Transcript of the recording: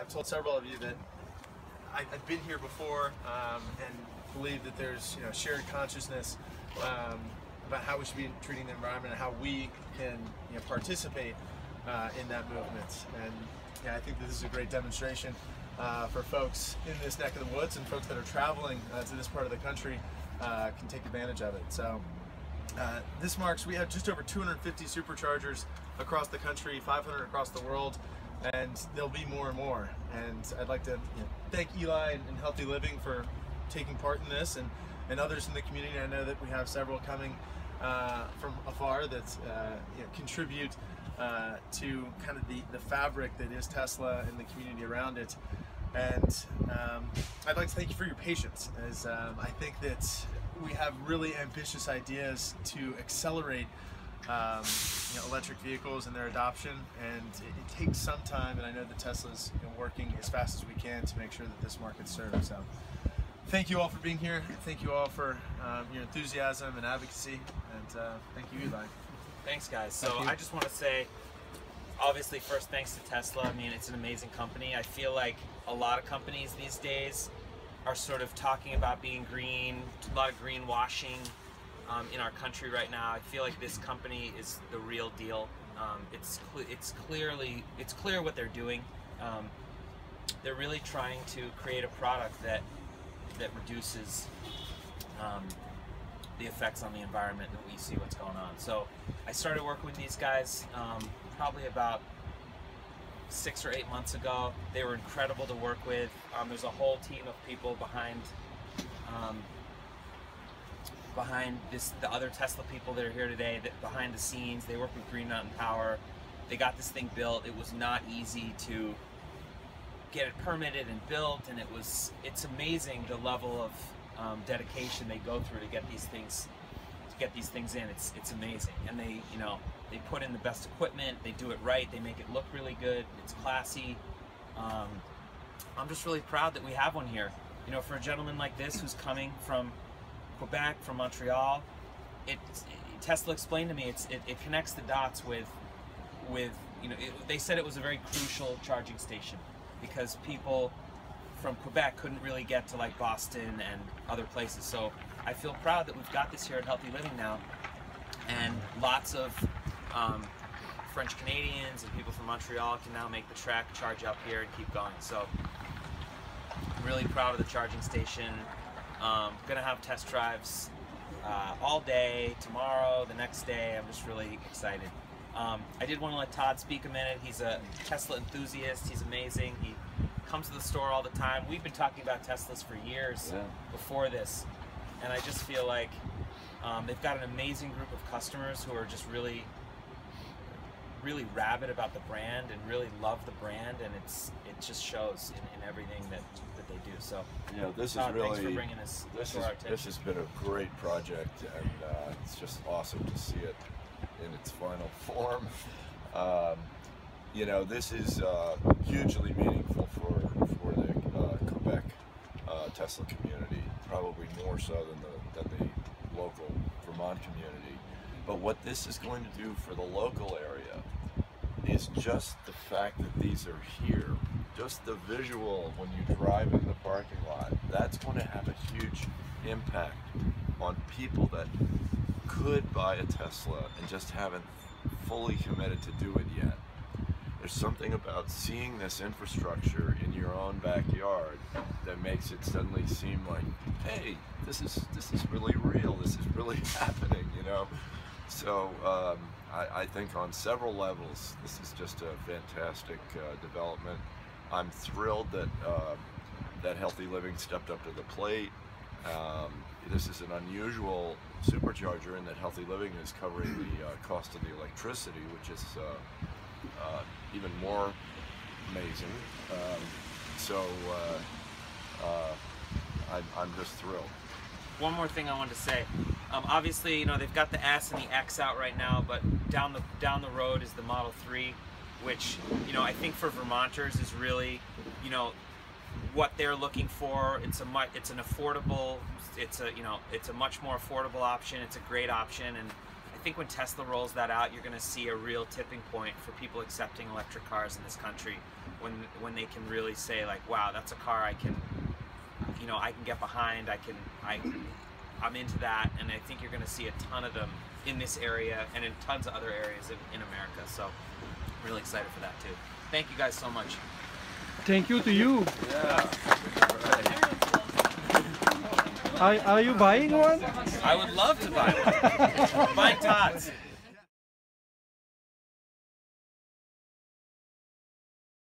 I've told several of you that I've been here before and believe that there's shared consciousness about how we should be treating the environment and how we can participate in that movement. And I think this is a great demonstration for folks in this neck of the woods, and folks that are traveling to this part of the country can take advantage of it. So this marks, we have just over 250 superchargers across the country, 500 across the world, and there'll be more and more. And I'd like to thank Eli and Healthy Living for taking part in this, and others in the community. I know that we have several coming from afar that contribute to kind of the fabric that is Tesla and the community around it. And I'd like to thank you for your patience, as I think that we have really ambitious ideas to accelerate electric vehicles and their adoption, and it takes some time, and I know that Tesla's working as fast as we can to make sure that this market's served. So thank you all for being here. Thank you all for your enthusiasm and advocacy, and thank you, Eli. Thanks, guys. So I just want to say, obviously, first, thanks to Tesla. I mean, it's an amazing company. I feel like a lot of companies these days are sort of talking about being green, a lot of greenwashing in our country right now. I feel like this company is the real deal. It's clear what they're doing. They're really trying to create a product that reduces the effects on the environment that we see what's going on. So I started working with these guys probably about 6 or 8 months ago. They were incredible to work with. There's a whole team of people behind the other Tesla people that are here today, that behind the scenes. They work with Green Mountain Power. They got this thing built. It was not easy to get it permitted and built, and it's amazing the level of dedication they go through to get these things in. It's amazing. And they put in the best equipment, they do it right, they make it look really good, it's classy. I'm just really proud that we have one here. For a gentleman like this who's coming from Quebec, from Montreal, Tesla explained to me it connects the dots with they said it was a very crucial charging station because people from Quebec couldn't really get to like Boston and other places. So I feel proud that we've got this here at Healthy Living now, and lots of French Canadians and people from Montreal can now make the trek, charge up here, and keep going. So I'm really proud of the charging station. Gonna have test drives all day, tomorrow, the next day. I'm just really excited. I did want to let Todd speak a minute. He's a Tesla enthusiast. He's amazing. He comes to the store all the time. We've been talking about Teslas for years before this, and I just feel like they've got an amazing group of customers who are just really rabid about the brand and really love the brand, and it just shows in everything that they do. So this Todd, is really, thanks for bringing this to our attention. This has been a great project, and it's just awesome to see it in its final form. This is hugely meaningful for the Quebec Tesla community, probably more so than the local Vermont community. But what this is going to do for the local area is just the fact that these are here, just the visual when you drive in the parking lot, that's going to have a huge impact on people that could buy a Tesla and just haven't fully committed to do it yet. There's something about seeing this infrastructure in your own backyard that makes it suddenly seem like, hey, this is really real, this is really happening, So I think on several levels, this is just a fantastic development. I'm thrilled that Healthy Living stepped up to the plate. This is an unusual supercharger in that Healthy Living is covering the cost of the electricity, which is even more amazing. I'm just thrilled. One more thing I wanted to say. Obviously, they've got the S and the X out right now, but down the road is the Model 3, which I think for Vermonters is really what they're looking for. It's a much more affordable option. It's a great option, and I think when Tesla rolls that out, you're going to see a real tipping point for people accepting electric cars in this country, when they can really say like, wow, that's a car I can, you know, I can get behind. I'm into that, and I think you're going to see a ton of them in this area and in tons of other areas in America. So I'm really excited for that too. Thank you guys so much. Thank you to you. Yeah. Are you buying one? I would love to buy one. Buy Todd's.